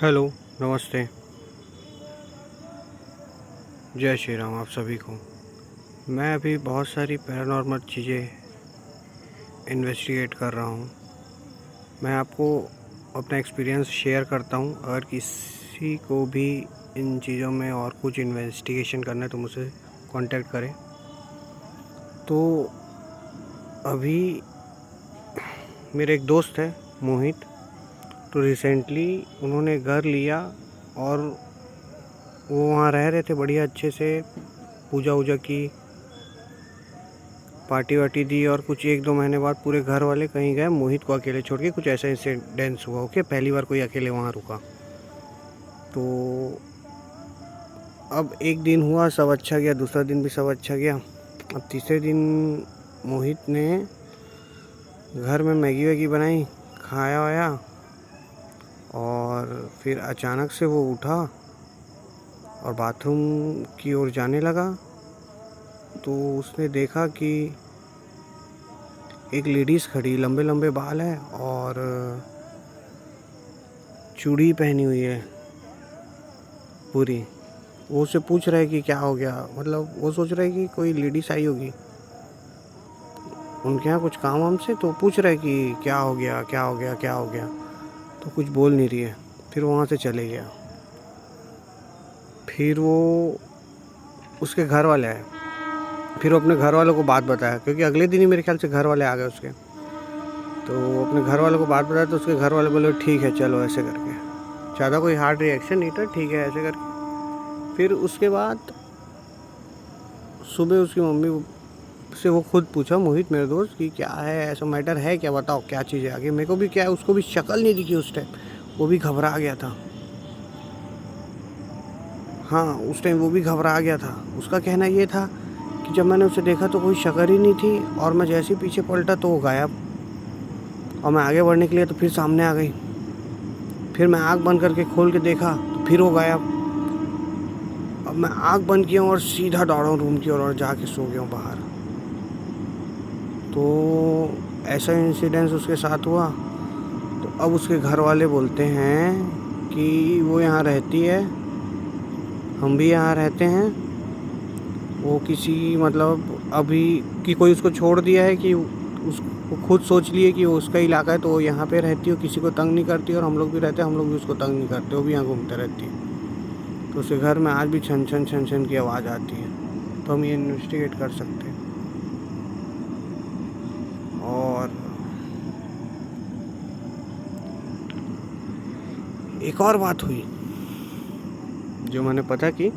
Hello, नमस्ते, जय श्री राम आप सभी को। मैं अभी बहुत सारी पैरानॉर्मल चीज़ें इन्वेस्टिगेट कर रहा हूँ। मैं आपको अपना एक्सपीरियंस शेयर करता हूँ। अगर किसी को भी इन चीज़ों में और कुछ इन्वेस्टिगेशन करना है तो मुझसे कांटेक्ट करें। तो अभी मेरे एक दोस्त है मोहित, तो रिसेंटली उन्होंने घर लिया और वो वहाँ रह रहे थे बढ़िया अच्छे से, पूजा वूजा की, पार्टी वार्टी दी और कुछ 1-2 महीने बाद पूरे घर वाले कहीं गए, मोहित को अकेले छोड़ के। कुछ ऐसा इंसिडेंस हुआ। ओके, पहली बार कोई अकेले वहाँ रुका। तो अब एक दिन हुआ, सब अच्छा गया, दूसरा दिन भी सब अच्छा गया। अब तीसरे दिन मोहित ने घर में मैगी वैगी बनाई, खाया वाया, और फिर अचानक से वो उठा और बाथरूम की ओर जाने लगा। तो उसने देखा कि एक लेडीज़ खड़ी, लंबे लंबे बाल है और चूड़ी पहनी हुई है पूरी। वो उससे पूछ रहा है कि क्या हो गया, मतलब वो सोच रहा है कि कोई लेडीज़ आई होगी उनके यहाँ कुछ काम वाम से, तो पूछ रहा है कि क्या हो गया, क्या हो गया, क्या हो गया। तो कुछ बोल नहीं रही है। फिर वहाँ से चले गया। फिर वो उसके घर वाले आए। फिर वो अपने घर वालों को बात बताया, क्योंकि अगले दिन ही मेरे ख्याल से घर वाले आ गए उसके। तो अपने घर वालों को बात बताया तो उसके घर वाले बोले ठीक है चलो, ऐसे करके। ज़्यादा कोई हार्ड रिएक्शन नहीं था, ठीक है ऐसे करके। फिर उसके बाद सुबह उसकी मम्मी से वो खुद पूछा, मोहित मेरे दोस्त, कि क्या है, ऐसा मैटर है क्या, बताओ क्या चीज़ है आगे। मेरे को भी क्या है, उसको भी शक्ल नहीं दिखी उस टाइम, वो भी घबरा गया था। हाँ, उस टाइम वो भी घबरा गया था। उसका कहना ये था कि जब मैंने उसे देखा तो कोई शक्ल ही नहीं थी, और मैं जैसे ही पीछे पलटा तो वो गायब। और मैं आगे बढ़ने के लिए तो फिर सामने आ गई। फिर मैं आँख बंद करके खोल के देखा तो फिर वो गायब। अब मैं आँख बंद किया हूँ और सीधा दौड़ा हूँ रूम की ओर और जाके सो गया हूँ बाहर। तो ऐसा इंसिडेंस उसके साथ हुआ। तो अब उसके घर वाले बोलते हैं कि वो यहाँ रहती है, हम भी यहाँ रहते हैं। वो किसी मतलब अभी कि कोई उसको छोड़ दिया है, कि उसको खुद सोच लिए कि वो उसका इलाका है तो वो यहाँ पे रहती है, किसी को तंग नहीं करती, और हम लोग भी रहते हैं, हम लोग भी उसको तंग नहीं करते, वो भी यहाँ घूमते रहती है। तो उसके घर में आज भी छन छन छन छन की आवाज़ आती है। तो हम ये इन्वेस्टिगेट कर सकते हैं। और एक और बात हुई जो मैंने पता की।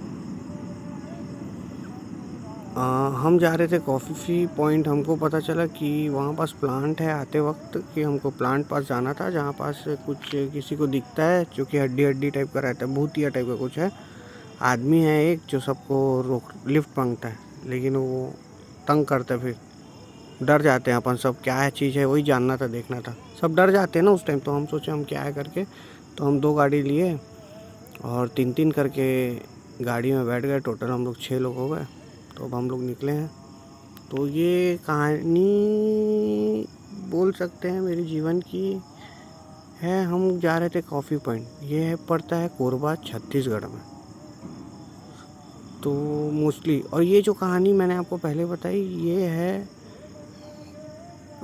हम जा रहे थे कॉफ़ी पॉइंट, हमको पता चला कि वहाँ पास प्लांट है आते वक्त, कि हमको प्लांट पास जाना था जहाँ पास कुछ किसी को दिखता है जो कि हड्डी हड्डी टाइप का रहता है, भूतिया टाइप का कुछ है। आदमी है एक जो सबको रोक लिफ्ट मांगता है, लेकिन वो तंग करता है। फिर डर जाते हैं अपन सब, क्या है चीज़ है, वही जानना था, देखना था। सब डर जाते हैं ना उस टाइम। तो हम सोचे हम क्या है करके, तो हम 2 गाड़ी लिए और 3-3 करके गाड़ी में बैठ गए। टोटल हम लोग 6 लोग हो गए। तो अब हम लोग निकले हैं। तो ये कहानी बोल सकते हैं मेरे जीवन की है। हम जा रहे थे कॉफ़ी पॉइंट, ये है पड़ता है कोरबा, छत्तीसगढ़ में। तो मोस्टली, और ये जो कहानी मैंने आपको पहले बताई ये है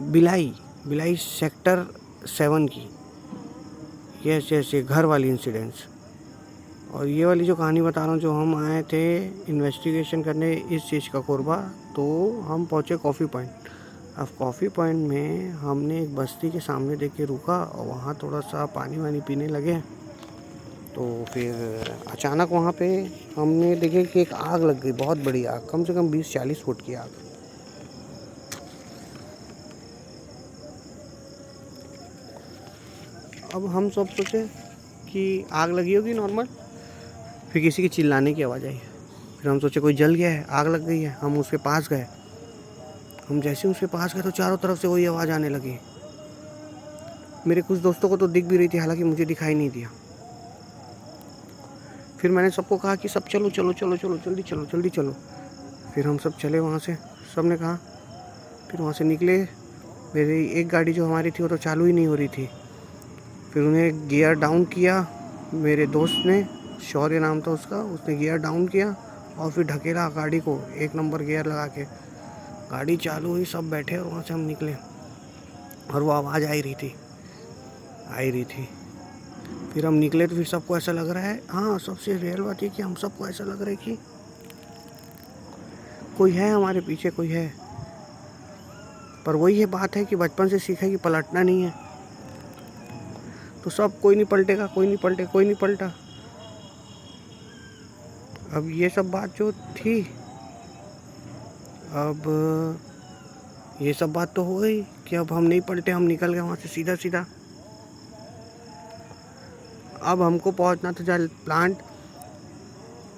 बिलाई सेक्टर 7 की। यस यस, ये घर वाली इंसिडेंट्स। और ये वाली जो कहानी बता रहा हूँ, जो हम आए थे इन्वेस्टिगेशन करने इस चीज़ का कोरबा, तो हम पहुँचे कॉफ़ी पॉइंट। अब कॉफ़ी पॉइंट में हमने एक बस्ती के सामने देख के रुका और वहाँ थोड़ा सा पानी वानी पीने लगे। तो फिर अचानक वहाँ पे हमने देखे कि एक आग लग गई, बहुत बड़ी आग, कम से कम 20-40 फुट की आग। अब हम सब सोचे कि आग लगी होगी नॉर्मल। फिर किसी के चिल्लाने की आवाज़ आई। फिर हम सोचे कोई जल गया है, आग लग गई है। हम उसके पास गए। हम जैसे उसके पास गए तो चारों तरफ से वही आवाज़ आने लगी। मेरे कुछ दोस्तों को तो दिख भी रही थी, हालांकि मुझे दिखाई नहीं दिया। फिर मैंने सबको कहा कि सब चलो चलो चलो चलो, जल्दी चलो जल्दी चलो। फिर हम सब चले वहाँ से, सब ने कहा। फिर वहाँ से निकले। मेरी एक गाड़ी जो हमारी थी वो तो चालू ही नहीं हो रही थी। फिर उन्हें गियर डाउन किया मेरे दोस्त ने, शौर्य नाम था उसका, उसने गियर डाउन किया और फिर ढकेला गाड़ी को 1 नंबर गियर लगा के। गाड़ी चालू हुई, सब बैठे और वहाँ से हम निकले और वो आवाज़ आ ही रही थी। फिर हम निकले तो फिर सबको ऐसा लग रहा है, हाँ सबसे रियल बात है कि हम सबको ऐसा लग रहा है कि कोई है हमारे पीछे, कोई है। पर वही है बात है कि बचपन से सीखा कि पलटना नहीं है, तो सब कोई नहीं पलटेगा, कोई नहीं पलटा। अब ये सब बात जो थी, अब ये सब बात तो हो गई कि अब हम नहीं पलटे, हम निकल गए वहाँ से सीधा। अब हमको पहुँचना था जहाँ प्लांट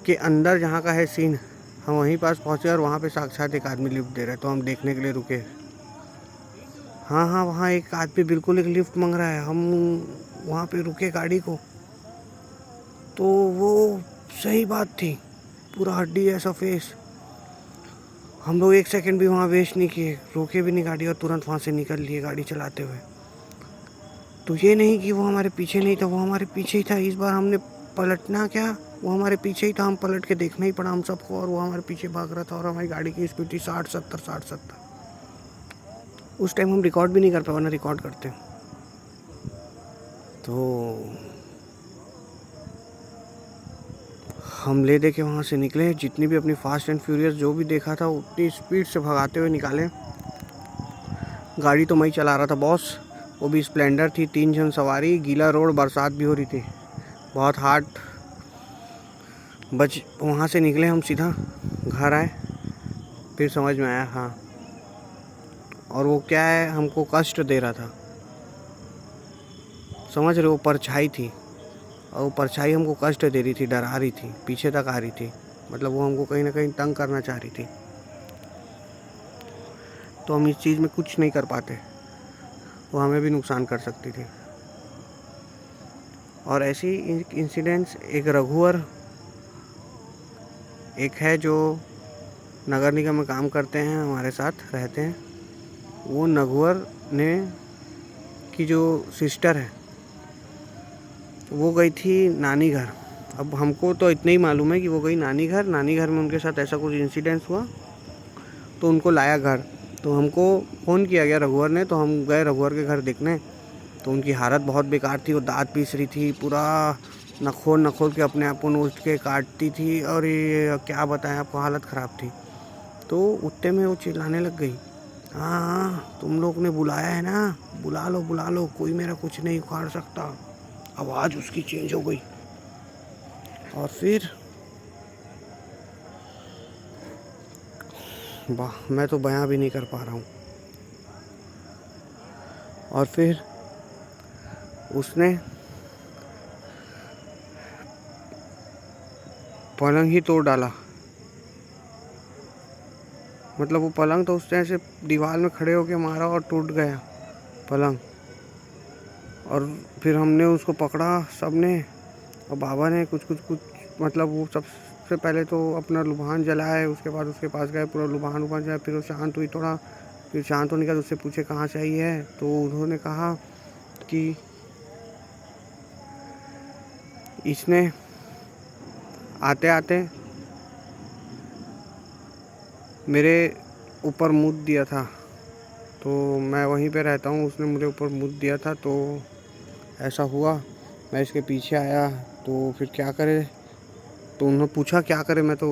के अंदर जहाँ का है सीन, हम वहीं पास पहुँचे और वहाँ पे साक्षात एक आदमी लिफ्ट दे रहा है, तो हम देखने के लिए रुके। हाँ, वहाँ एक आदमी बिल्कुल एक लिफ्ट मांग रहा है। हम वहाँ पे रुके गाड़ी को, तो वो सही बात थी, पूरा हड्डी जैसा फेस। हम लोग 1 सेकंड भी वहाँ वेस्ट नहीं किए, रोके भी नहीं गाड़ी और तुरंत वहाँ से निकल लिए गाड़ी चलाते हुए। तो ये नहीं कि वो हमारे पीछे नहीं था, वो हमारे पीछे ही था। इस बार हमने पलटना क्या, वो हमारे पीछे ही था, हम पलट के देखना ही पड़ा हम सबको, और वो हमारे पीछे भाग रहा था और हमारी गाड़ी की स्पीड थी 60-70। उस टाइम हम रिकॉर्ड भी नहीं कर पाए, वरना रिकॉर्ड करते। तो हम ले दे के वहाँ से निकले, जितनी भी अपनी फास्ट एंड फ्यूरियस जो भी देखा था उतनी स्पीड से भगाते हुए निकाले। गाड़ी तो मैं ही चला रहा था बॉस, वो भी स्प्लेंडर थी, 3 जन सवारी, गीला रोड, बरसात भी हो रही थी, बहुत हार्ड। वहाँ से निकले हम, सीधा घर आए, फिर समझ में आया हाँ, और वो क्या है, हमको कष्ट दे रहा था, समझ रहे हो, परछाई थी, और वो परछाई हमको कष्ट दे रही थी, डरा रही थी, पीछे तक आ रही थी, मतलब वो हमको कहीं ना कहीं तंग करना चाह रही थी। तो हम इस चीज़ में कुछ नहीं कर पाते, वो हमें भी नुकसान कर सकती थी। और ऐसी इंसिडेंट्स, एक रघुवर एक है जो नगर निगम में काम करते हैं, हमारे साथ रहते हैं, वो रघुवर ने की जो सिस्टर है वो गई थी नानी घर। अब हमको तो इतना ही मालूम है कि वो गई नानी घर में उनके साथ ऐसा कुछ इंसिडेंस हुआ, तो उनको लाया घर। तो हमको फ़ोन किया गया रघुवर ने, तो हम गए रघुवर के घर देखने। तो उनकी हालत बहुत बेकार थी, वो दाँत पीस रही थी, पूरा नखोल के अपने आप को नोच के काटती थी, और ये क्या बताएं आपको, हालत ख़राब थी। तो उतने में वो चिल्लाने लग गई, हाँ तुम लोग ने बुलाया है ना, बुला लो, कोई मेरा कुछ नहीं उखाड़ सकता। आवाज़ उसकी चेंज हो गई, और फिर वाह, मैं तो बयां भी नहीं कर पा रहा हूँ। और फिर उसने पलंग ही तोड़ डाला, मतलब वो पलंग तो उसने ऐसे दीवार में खड़े होके मारा और टूट गया पलंग। और फिर हमने उसको पकड़ा सबने, और बाबा ने कुछ मतलब वो सबसे पहले तो अपना लुभान जलाए, उसके बाद उसके पास गए, पूरा लुभान जलाया। फिर वो शांत हुई थोड़ा, फिर शांत होने के बाद उससे पूछे कहाँ से आई है, तो उन्होंने कहा कि इसने आते आते मेरे ऊपर मुद दिया था, तो मैं वहीं पे रहता हूँ, उसने मुझे ऊपर मुद दिया था, तो ऐसा हुआ, मैं इसके पीछे आया, तो फिर क्या करे, तो उन्होंने पूछा क्या करे, मैं तो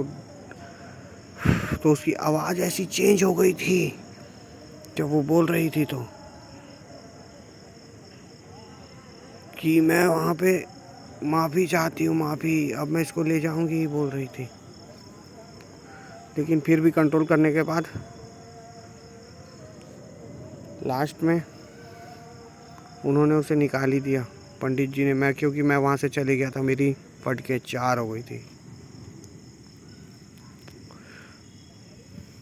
उसकी आवाज़ ऐसी चेंज हो गई थी जब वो बोल रही थी, तो कि मैं वहाँ पे माफ़ी चाहती हूँ, माफ़ी, अब मैं इसको ले जाऊँगी, बोल रही थी। लेकिन फिर भी कंट्रोल करने के बाद लास्ट में उन्होंने उसे निकाल ही दिया, पंडित जी ने। क्योंकि मैं वहाँ से चले गया था, मेरी फट के 4 हो गई थी।